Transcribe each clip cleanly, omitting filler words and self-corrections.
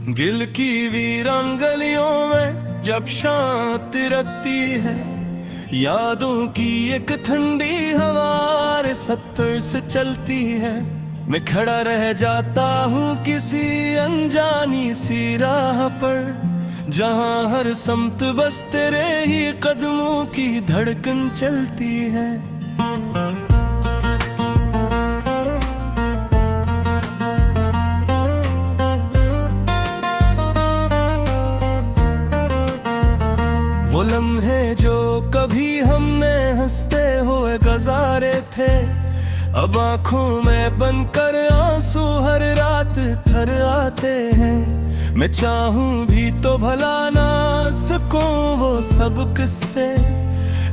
गिल की वीरान गलियों में जब शांति रखती है, यादों की एक ठंडी हवा सत्तर से चलती है। मैं खड़ा रह जाता हूँ किसी अनजानी सी राह पर, जहाँ हर समत बस तेरे ही कदमों की धड़कन चलती है। वो लम्हे जो कभी हमने हंसते हुए गुजारे थे, अब आंखों में बनकर आंसू हर रात थर आते हैं। मैं चाहूं भी तो भला ना सकूं वो सब किस्से,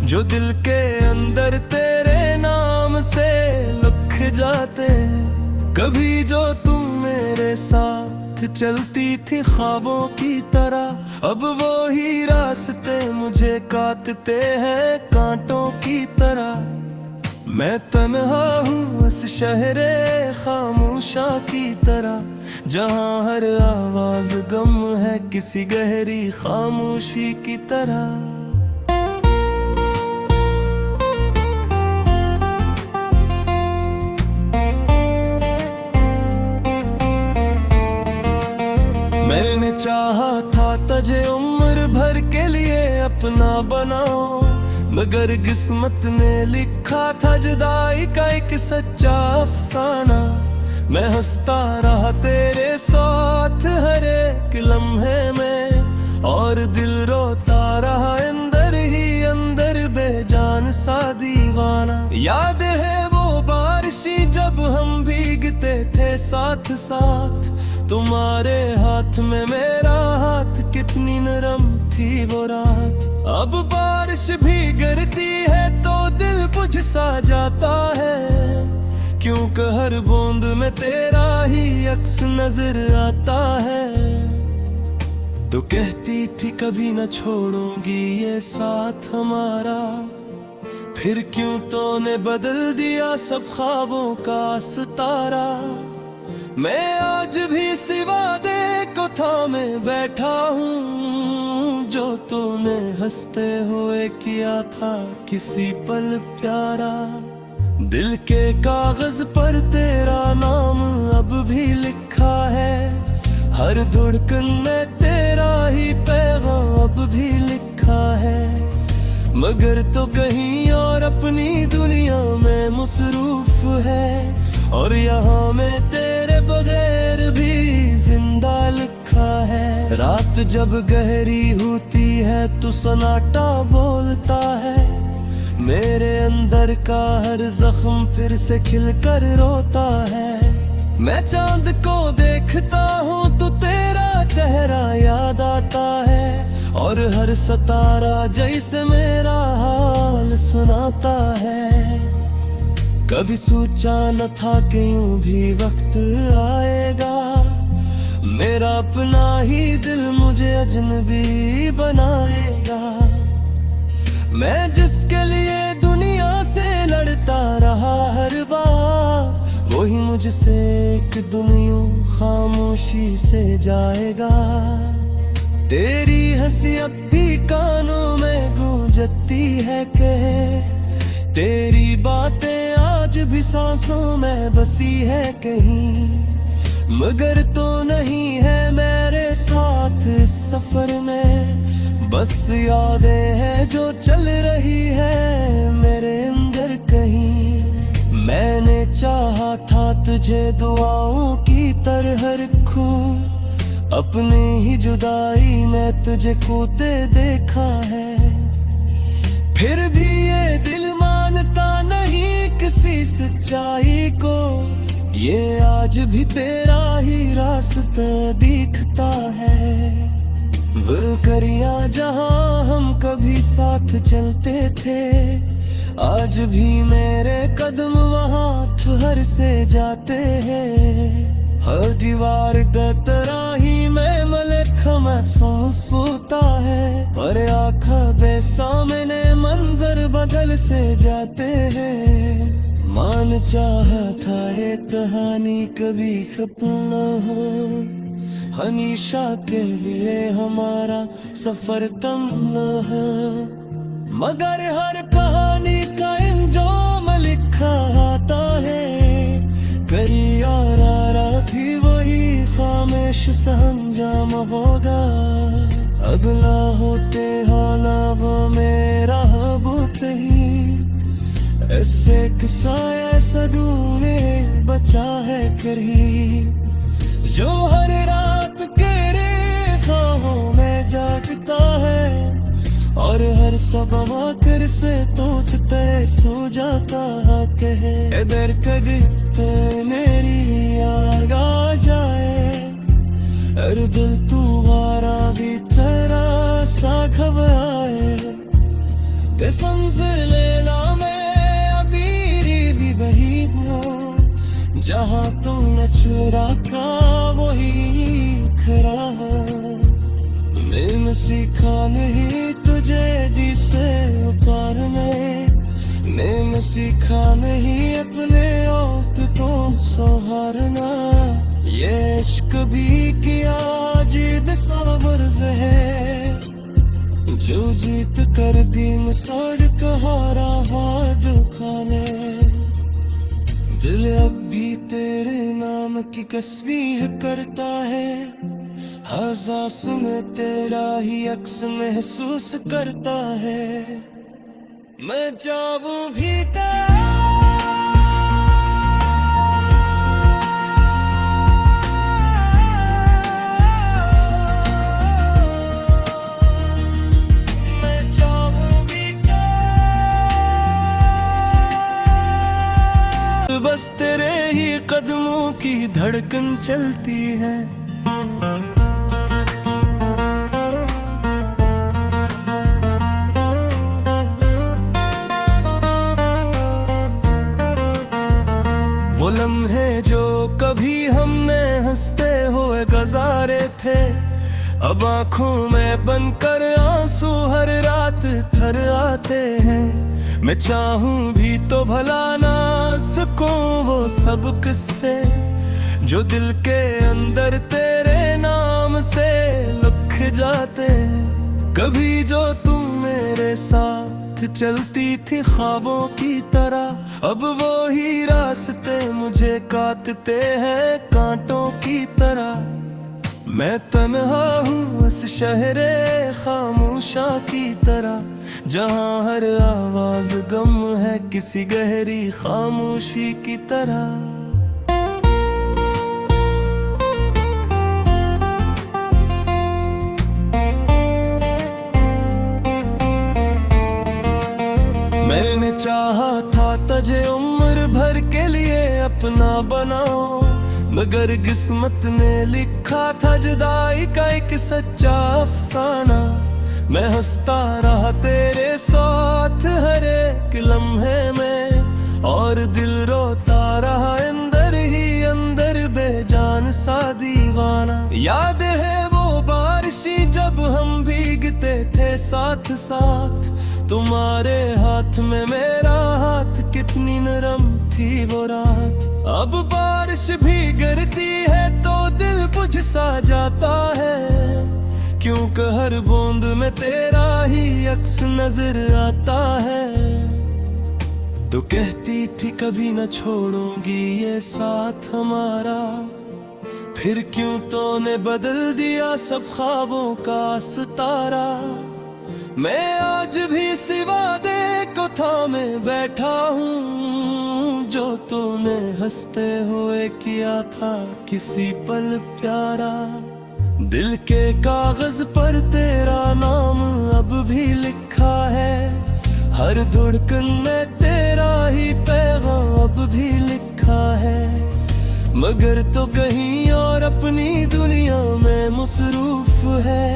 जो दिल के अंदर तेरे नाम से लिख जाते हैं। कभी जो तुम मेरे साथ चलती थी ख्वाबों की तरह, अब वो ही रास्ते मुझे काटते हैं कांटों की तरह। मैं तन्हा हूँ इस शहरे खामोशा की तरह, जहाँ हर आवाज गम है किसी गहरी खामोशी की तरह। मैंने चाहा था तुझे उम्र भर के लिए अपना बनाओ, मगर किस्मत ने लिखा था जुदाई का एक सच्चा अफसाना। मैं हंसता रहा तेरे साथ हर एक लम्हे में, और दिल रोता रहा अंदर ही अंदर बेजान सा दीवाना। याद है वो बारिशी जब हम भीगते थे साथ साथ, तुम्हारे हाथ में मेरा हाथ कितनी नरम थी वो रात। अब बारिश भी गिरती है तो दिल बुझ सा जाता है, क्योंकि हर बूंद में तेरा ही अक्स नजर आता है। तो कहती थी कभी न छोड़ूंगी ये साथ हमारा, फिर क्यों तूने बदल दिया सब ख्वाबों का सितारा। मैं आज भी सिवा दे को थामे बैठा हूँ, जो तूने हंसते हुए किया था किसी पल प्यारा। दिल के कागज पर तेरा नाम अब भी लिखा है, हर धड़कन में तेरा ही पैगाम अब भी लिखा है। मगर तो कहीं और अपनी दुनिया में मसरूफ है, और यहाँ में तेरे बगैर भी जिंदा लिखा है। रात जब गहरी होती है तो सन्नाटा बोलता है, मेरे अंदर का हर जख्म फिर से खिलकर रोता है। मैं चांद को देखता हूँ तो तेरा चेहरा याद आता है, और हर सितारा जैसे मेरा हाल सुनाता है। कभी सोचा न था कि यूं भी वक्त आएगा, मेरा अपना ही दिल मुझे अजनबी बनाएगा। मैं जिसके लिए दुनिया से लड़ता रहा हर बार, वही मुझसे एक दुनिया खामोशी से जाएगा। तेरी हंसी अब भी कानों में गूंजती है कहे, तेरी बातें आज भी सांसों में बसी है कहीं। मगर तो नहीं है मेरे साथ इस सफर में, बस यादें हैं जो चल रही है मेरे अंदर कहीं। मैंने चाहा था तुझे दुआओं की तरह रखूं, अपनी ही जुदाई ने तुझे खोते देखा है। फिर भी ये दिल मानता नहीं किसी सच्चाई को, ये आज भी तेरा ही रास्ता दिखता है। वो करिया जहाँ हम कभी साथ चलते थे, आज भी मेरे कदम वहाँ ठहर से जाते हैं। हर दीवार का तरह ही मैं मलिक महसूस होता है, और आँखा बे सामने मंजर बदल से जाते हैं। मान चाहा था ये कहानी कभी खत्म न हो, हमेशा के लिए हमारा सफर तमन्ना है, मगर हर कहानी का अंजाम लिखा आता है। करियारा भी वही खामोश सा अंजाम होगा, अगला होते हाला वो मेरा हबूत ही। ऐसे किसाया सदूने बचा है करी, जो हर रात के ख्वाहों में जागता है, और हर सबा कर से तोत तय सो जाता कहे। इधर कभी मेरी याद आ जाए, अरे दिल तुम्हारा भी तेरा सा घबराए। ते समझ लेना मैं अभी भी वही हूँ, जहाँ तुमने चुरा का वही खरा है। मैंने सीखा नहीं तुझे जिसे उतारने, मैंने सीखा नहीं अपने औत को संहारना। ये इश्क भी किया अजीब सा मर्ज है, जो जीत कर भी मिसाल कहारा हाथ दुखाने। दिल अब भी तेरे नाम की तस्बीह करता है, हसास में तेरा ही अक्स महसूस करता है। मैं जाऊं भी बस तेरे ही कदमों की धड़कन चलती है। वो लम्हे जो कभी हमने हंसते हुए गुजारे थे, अब आंखों में बनकर आंसू हर रात थर आते हैं। मैं चाहूं भी तो भला ना सकूं वो सब किस्से, जो दिल के अंदर तेरे नाम से लिख जाते। कभी जो तुम मेरे साथ चलती थी ख्वाबों की तरह, अब वो ही रास्ते मुझे काटते हैं कांटों की तरह। मैं तन्हा हूँ इस शहरे खामोशा की तरह, जहाँ हर आवाज गम है किसी गहरी खामोशी की तरह। मैंने चाहा था तुझे उम्र भर के लिए अपना बनाओ, मगर किस्मत ने लिखा था जुदाई का एक सच्चा अफसाना। मैं हंसता रहा तेरे साथ हर एक लम्हे में, और दिल रोता रहा अंदर ही अंदर बेजान सा दीवाना। याद है वो बारिशी जब हम भीगते थे साथ साथ, तुम्हारे हाथ में मेरा हाथ कितनी नरम थी वो रात। अब बारिश भी गिरती है तो दिल बुझ सा जाता है, क्योंकि हर बूंद में तेरा ही अक्स नजर आता है। तो कहती थी कभी न छोड़ूंगी ये साथ हमारा, फिर क्यों तूने बदल दिया सब ख्वाबों का सितारा। मैं आज भी सिवा दे को थामे बैठा हूँ, जो तूने हंसते हुए किया था किसी पल प्यारा। दिल के कागज पर तेरा नाम अब भी लिखा है, हर धड़कन में तेरा ही पैगाम अब भी लिखा है। मगर तो कहीं और अपनी दुनिया में मसरूफ है,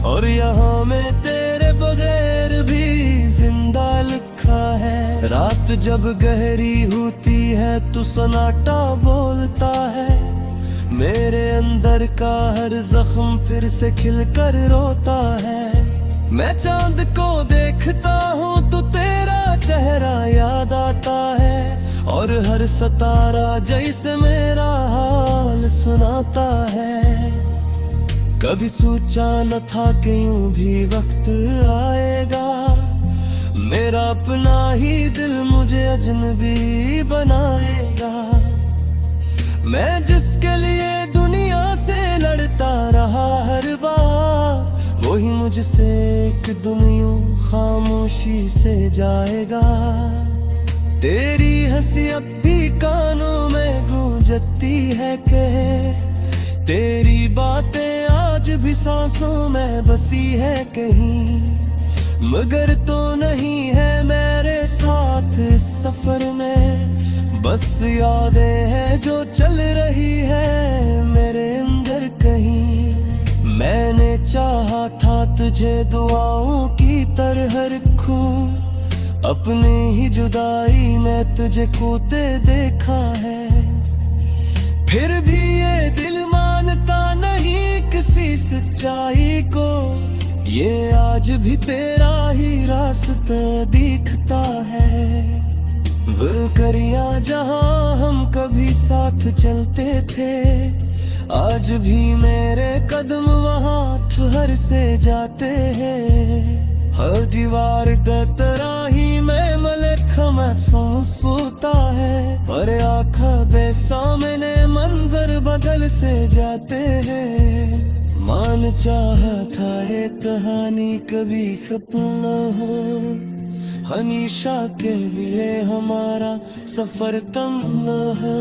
और यहाँ में तेरे बगैर भी जिंदा लिखा है। रात जब गहरी होती है तो सन्नाटा बोलता है, मेरे अंदर का हर जख्म फिर से खिलकर रोता है। मैं चांद को देखता हूँ तो तेरा चेहरा याद आता है, और हर सितारा जैसे मेरा हाल सुनाता है। कभी सोचा न था कि यूं भी वक्त आएगा, मेरा अपना ही दिल मुझे अजनबी बनाएगा। मैं जिसके लिए दुनिया से लड़ता रहा हर बार, वही मुझसे एक दिन यूं खामोशी से जाएगा। तेरी हंसी अब भी कानों में गूंजती है कि तेरी बातें आज भी सांसों में बसी है कहीं, मगर तो नहीं है मेरे साथ इस सफर में। बस यादें हैं जो चल रही है मेरे अंदर कहीं। मैंने चाहा था तुझे दुआओं की तरह रखूं, अपनी ही जुदाई में तुझे खोते देखा है। फिर भी ये दिल मानता नहीं किसी सच्चाई को, ये आज भी तेरा ही रास्ता दिखता है। वो करिया जहां हम कभी साथ चलते थे, आज भी मेरे कदम वहां ठहर से जाते हैं। हर दीवार का तरह ही मैं मलिक महसूस होता है, और आँखों के सामने मंजर बदल से जाते हैं। मान चाहा था ये कहानी कभी खत्म न हो, हमेशा के लिए हमारा सफर तम न हो,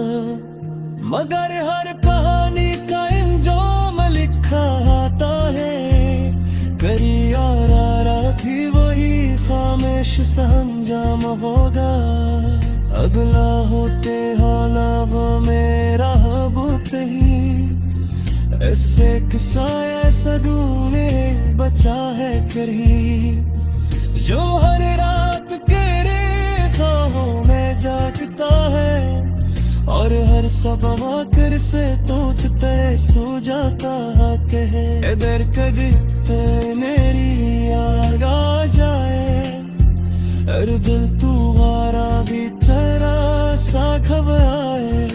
मगर हर कहानी का अंजाम लिखा आता है। करिया थी वही खामोश सा अंजाम होगा, अगला होते हाला वो मेरा बुत ही। ऐसे किस्सा ऐसा ढूंढे बचा है करीब, जो हर रात के ख्वाहों में जागता है, और हर सबा कर से तोत तय सो जाता कहे। इधर कभी मेरी याद आ जाए, और दिल तुम्हारा भी तेरा सा घबराए।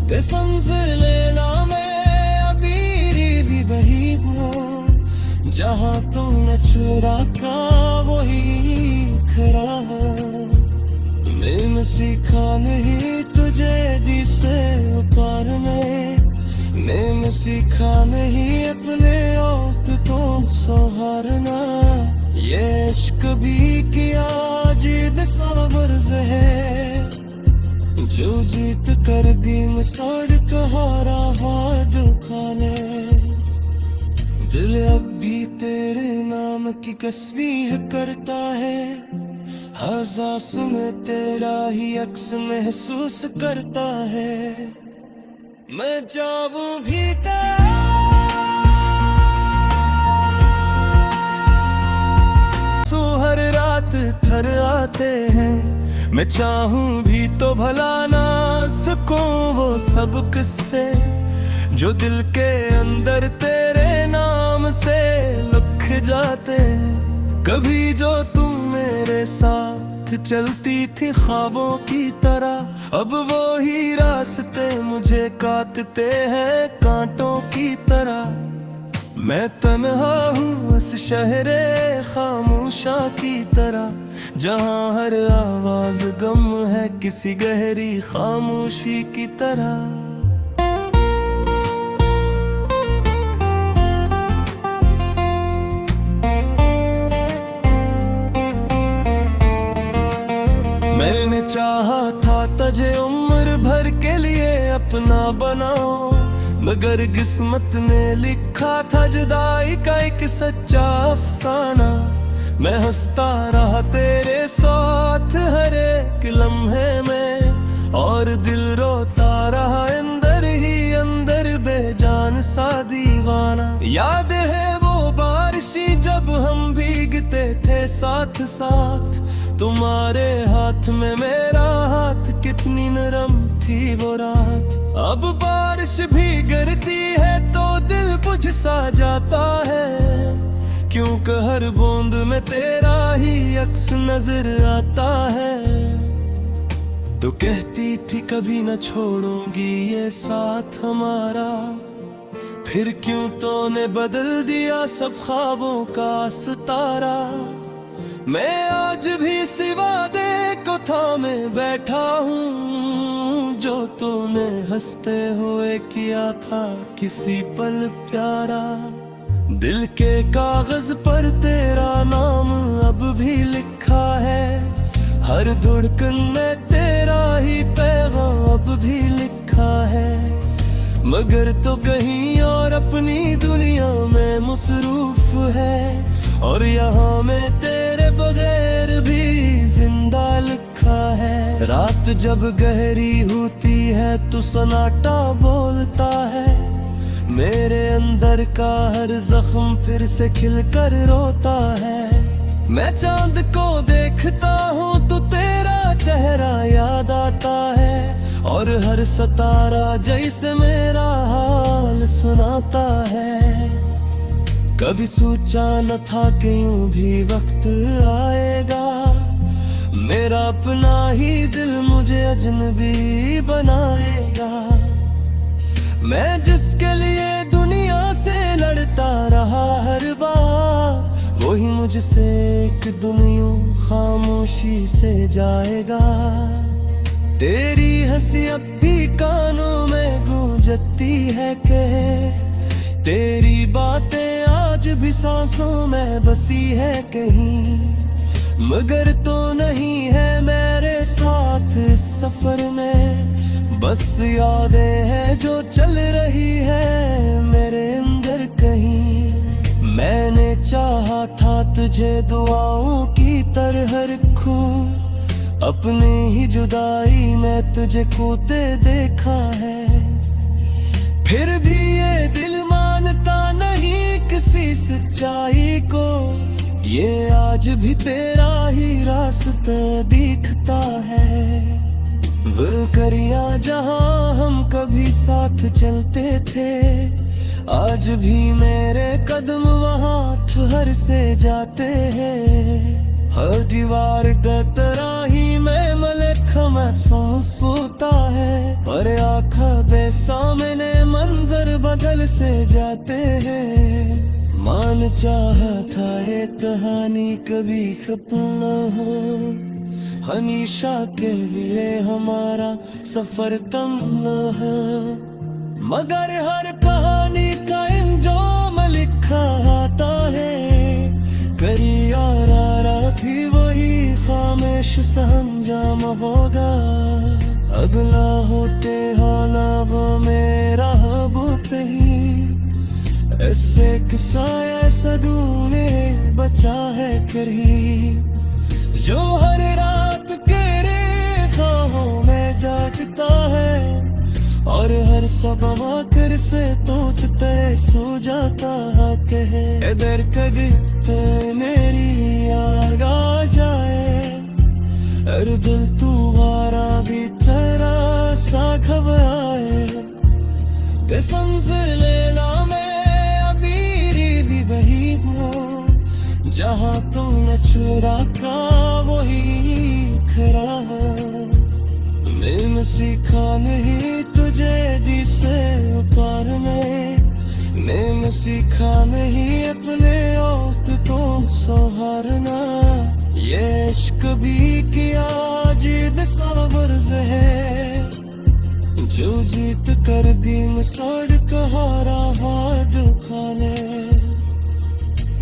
ते समझ लेना मैं अभी भी वही हूँ, जहाँ तुमने चुरा का वही खरा है। मैंने सीखा नहीं तुझे जिसे उतारने, मैंने सीखा नहीं अपने आप को संवारना। ये इश्क भी किया अजीब सा मर्ज है, जो जीत कर भी मिसाल का हारा हाथ खाने। दिल अब भी तेरे नाम की तस्बीह करता है, हसास में तेरा ही अक्स महसूस करता है। मैं जाऊं भी हर रात थर आते हैं, मैं चाहूं भी तो भला ना सकूं वो सब किस्से, जो दिल के अंदर तेरे नाम से लिख जाते। कभी जो तुम मेरे साथ चलती थी ख्वाबों की तरह, अब वो ही रास्ते मुझे काटते हैं कांटों की तरह। मैं तन्हा हूँ इस शहरे खामोशा की तरह, जहाँ हर आवाज गम है किसी गहरी खामोशी की तरह। मैंने चाहा था तुझे उम्र भर के लिए अपना बनाओ, मगर किस्मत ने लिखा था जुदाई का एक सच्चा अफसाना। मैं हंसता रहा तेरे साथ हर एक लम्हे में, और दिल रोता रहा अंदर ही अंदर बेजान सा दीवाना। याद है वो बारिशी जब हम भीगते थे साथ साथ, तुम्हारे हाथ में मेरा हाथ कितनी नरम थी वो रात। अब बारिश भी गिरती है तो दिल बुझ सा जाता है, क्योंकि हर बूंद में तेरा ही अक्स नजर आता है। तो कहती थी कभी न छोड़ूंगी ये साथ हमारा, फिर क्यों तूने बदल दिया सब ख्वाबों का सितारा। मैं आज भी सिवा दे को थामे बैठा हूँ, जो तूने हंसते हुए किया था किसी पल प्यारा। दिल के कागज पर तेरा नाम अब भी लिखा है, हर धड़कन में तेरा ही पैगाम अब भी लिखा है। मगर तो कहीं और अपनी दुनिया में मसरूफ है, और यहाँ में तेरे बगैर भी जिंदा लिखा है। रात जब गहरी होती है तो सन्नाटा बोलता है, मेरे अंदर का हर जख्म फिर से खिलकर रोता है। मैं चांद को देखता हूँ तो तेरा चेहरा याद आता है, और हर सितारा जैसे मेरा हाल सुनाता है। कभी सोचा न था कि यूं भी वक्त आएगा, मेरा अपना ही दिल मुझे अजनबी बनाएगा। मैं जिसके लिए दुनिया से लड़ता रहा हर बार, वही मुझसे एक दुनिया खामोशी से जाएगा। तेरी हंसी अब भी कानों में गूंजती है कि तेरी बातें आज भी सांसों में बसी है कहीं। मगर तो नहीं है मेरे साथ इस सफर में, बस यादें हैं जो चल रही है मेरे अंदर कहीं। मैंने चाहा था तुझे दुआओं की तरह रखूं, अपनी ही जुदाई में तुझे खोते देखा है। फिर भी ये दिल मानता नहीं किसी सच्चाई को, ये आज भी तेरा ही रास्ता दिखता है। वो करिया जहां हम कभी साथ चलते थे, आज भी मेरे कदम वहां ठहर से जाते हैं। हर दीवार का तरह ही मैं मलिक महसूस होता है, और आँखों के सामने मंजर बदल से जाते हैं। मान चाहा था ये कहानी कभी खत्म न हो, हमेशा के लिए हमारा सफर तम न हो। मगर हर कहानी का अंजाम लिखा आता है, करिया भी वही खामोश सा अंजाम होगा। अगला होते हाना वो मेरा बुत ही, ऐसे किसा ऐसा ढूंढे बचा है करीब, जो हर रात के ख्वाहों में जागता है, और हर सबा कर से तोत तय सो जाता कहे। इधर कभी मेरी याद आ जाए, और दिल तुम्हारा भी तेरा सा घबराए। कसम से लेना मैं अभी भी वही हूँ, जहाँ तुमने चुरा का वही खरा है। मैंने सीखा नहीं तुझे दी से उतारने, मैंने सीखा नहीं अपने औत को संवारना। ये इश्क भी किया अजीब सा वर्ज है, जो जीत कर भी मिसाल का हारा हाथ खाने।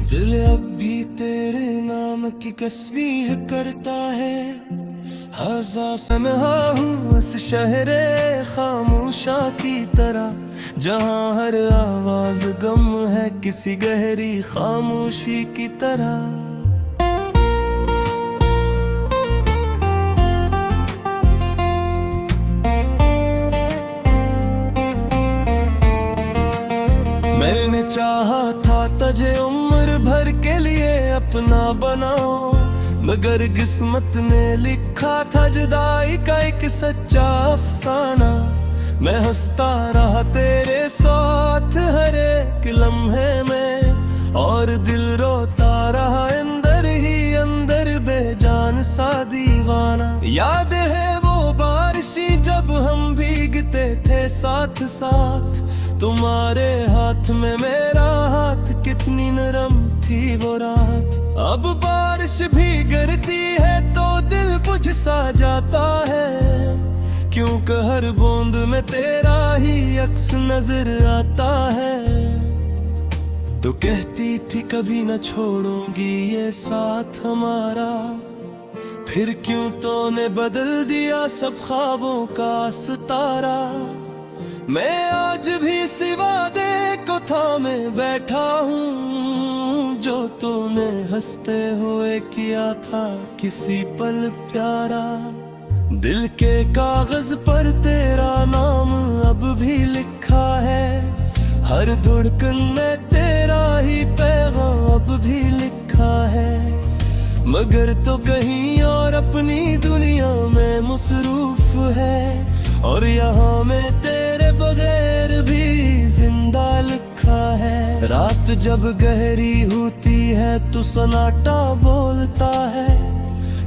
दिल अब भी तेरे नाम की तस्बीह करता है, हज़ार सनहा हूँ इस शहरे खामोशा की तरह, जहाँ हर आवाज गम है किसी गहरी खामोशी की तरह। मैंने चाहा था तुझे उम्र भर के लिए अपना बनाओ, मगर किस्मत ने लिखा था जुदाई का एक सच्चा अफसाना। मैं हंसता रहा तेरे साथ हर एक लम्हे में, और दिल रोता रहा अंदर ही अंदर बेजान सा दीवाना। याद है वो बारिशी जब हम भीगते थे साथ साथ, तुम्हारे हाथ हाथ में मेरा हाथ, कितनी नरम थी वो रात। अब बारिश भी गिरती है तो दिल बुझ सा जाता है, क्योंकि हर बूंद में तेरा ही अक्स नजर आता है। तो कहती थी कभी न छोड़ूंगी ये साथ हमारा, फिर क्यों तूने बदल दिया सब ख्वाबों का सितारा। मैं आज भी सिवा दे को थामे बैठा हूँ, जो तूने हंसते हुए किया था किसी पल प्यारा। दिल के कागज पर तेरा नाम अब भी लिखा है, हर धड़कन में तेरा ही पैगाम अब भी लिखा है। मगर तो कहीं और अपनी दुनिया में मसरूफ है, और यहाँ में तेरे बगैर भी जिंदा लिखा है। रात जब गहरी होती है तो सन्नाटा बोलता है,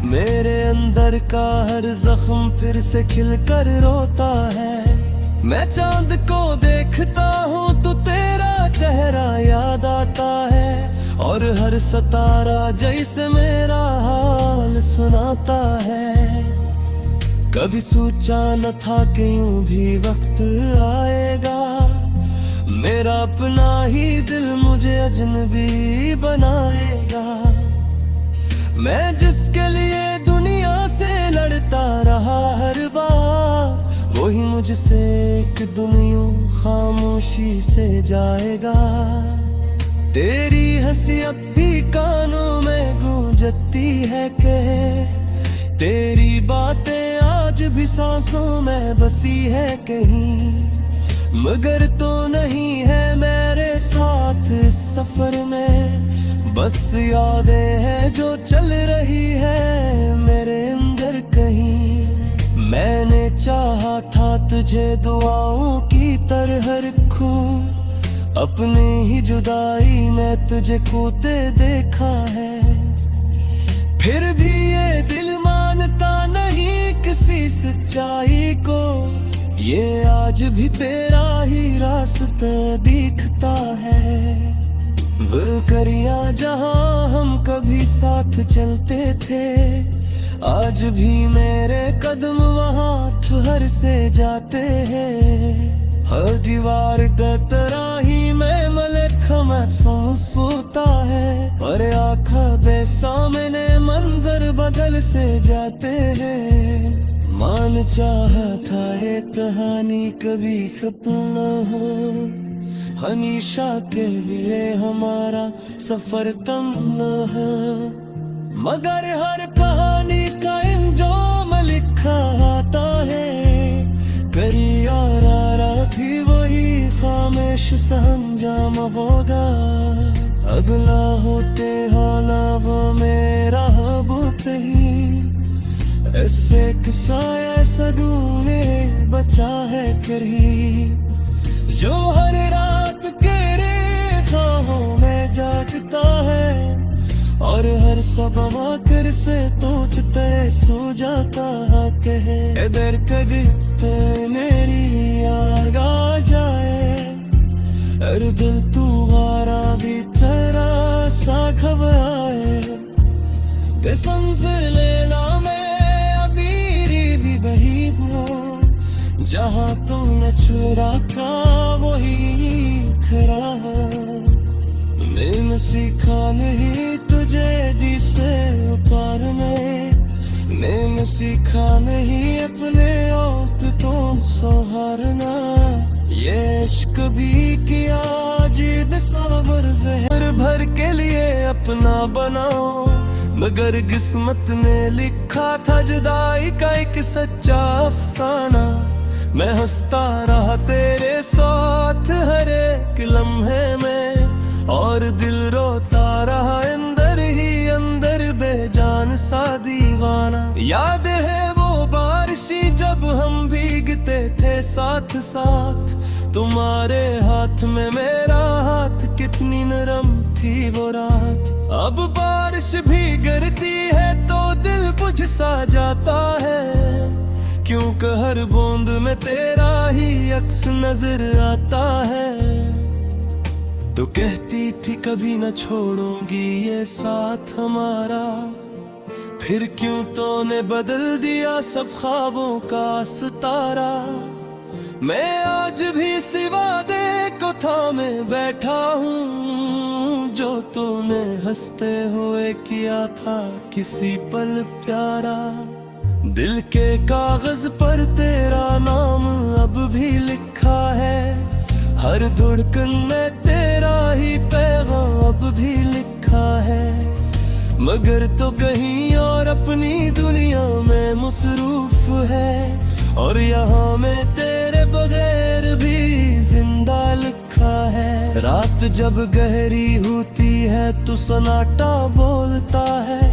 मेरे अंदर का हर जख्म फिर से खिलकर रोता है। मैं चांद को देखता हूँ तो तेरा चेहरा याद आता है, और हर सितारा जैसे मेरा हाल सुनाता है। कभी सोचा न था कि यूं भी वक्त आएगा, मेरा अपना ही दिल मुझे अजनबी बनाएगा। मैं जिसके लिए दुनिया से लड़ता रहा हर बार, वही मुझसे एक दुनिया खामोशी से जाएगा। तेरी हंसी अब भी कानों में गूंजती है कि तेरी बातें आज भी सांसों में बसी है कहीं। मगर तो नहीं है मेरे साथ इस सफर में, बस यादें हैं जो चल रही है मेरे अंदर कहीं। मैंने चाहा था तुझे दुआओं की तरह रखूं, अपनी ही जुदाई ने तुझे खोते देखा है। फिर भी ये दिल मानता नहीं किसी सच्चाई को, ये आज भी तेरा ही रास्ता दिखता है। वो करिया जहां हम कभी साथ चलते थे, आज भी मेरे कदम वहां ठहर से जाते हैं। हर दीवार का तरह ही मैं मलिक महसूस होता है, और आँखा बेसामने मंजर बदल से जाते हैं। मान चाहा था ये कहानी कभी खत्म न हो, हमेशा के लिए हमारा सफर तम न हो। मगर हर कहानी का इंजाम लिखा आता है, करिया भी वही खामोश सा अंजाम होगा। अगला होते हाला वो मेरा हबूत ही, ऐसे किस्सा ऐसा ढूंढे बचा है करीब, जो हर रात के ख्वाहों में जागता है, और हर सुबह आकर से तोचते सो जाता कहे इधर कभी मेरी याद आ जाए। और दिल तुम्हारा भी तेरा सा घबराए, कसम से लेना मैं अभी भी वही हूँ, जहाँ तुमने चुरा का वही खरा है। मैंने सीखा नहीं तुझे दी से उतारने, मैंने सीखा नहीं अपने आप तो संहारना। ये इश्क भी किया अजीब सबर जहर भर के लिए अपना बनाओ, मगर किस्मत ने लिखा था जुदाई का एक सच्चा अफसाना। मैं हंसता रहा तेरे साथ हर एक लम्हे में, और दिल रोता रहा अंदर ही अंदर बेजान सा दीवाना। याद है वो बारिशी जब हम भीगते थे साथ साथ, तुम्हारे हाथ में मेरा हाथ, कितनी नरम थी वो रात। अब बारिश भी गिरती है तो दिल बुझ सा जाता है, क्योंकि हर बूंद में तेरा ही अक्स नजर आता है। तो कहती थी कभी न छोड़ूंगी ये साथ हमारा, फिर क्यों तूने बदल दिया सब ख्वाबों का सितारा। मैं आज भी सिवा दे को थामे बैठा हूँ, जो तूने हंसते हुए किया था किसी पल प्यारा। दिल के कागज पर तेरा नाम अब भी लिखा है, हर धड़कन में तेरा ही पैगाम अब भी लिखा है। मगर तो कहीं और अपनी दुनिया में मसरूफ है, और यहाँ में तेरे बगैर भी जिंदा लिखा है। रात जब गहरी होती है तो सन्नाटा बोलता है,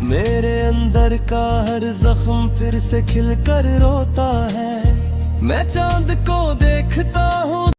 मेरे अंदर का हर जख्म फिर से खिलकर रोता है। मैं चांद को देखता हूँ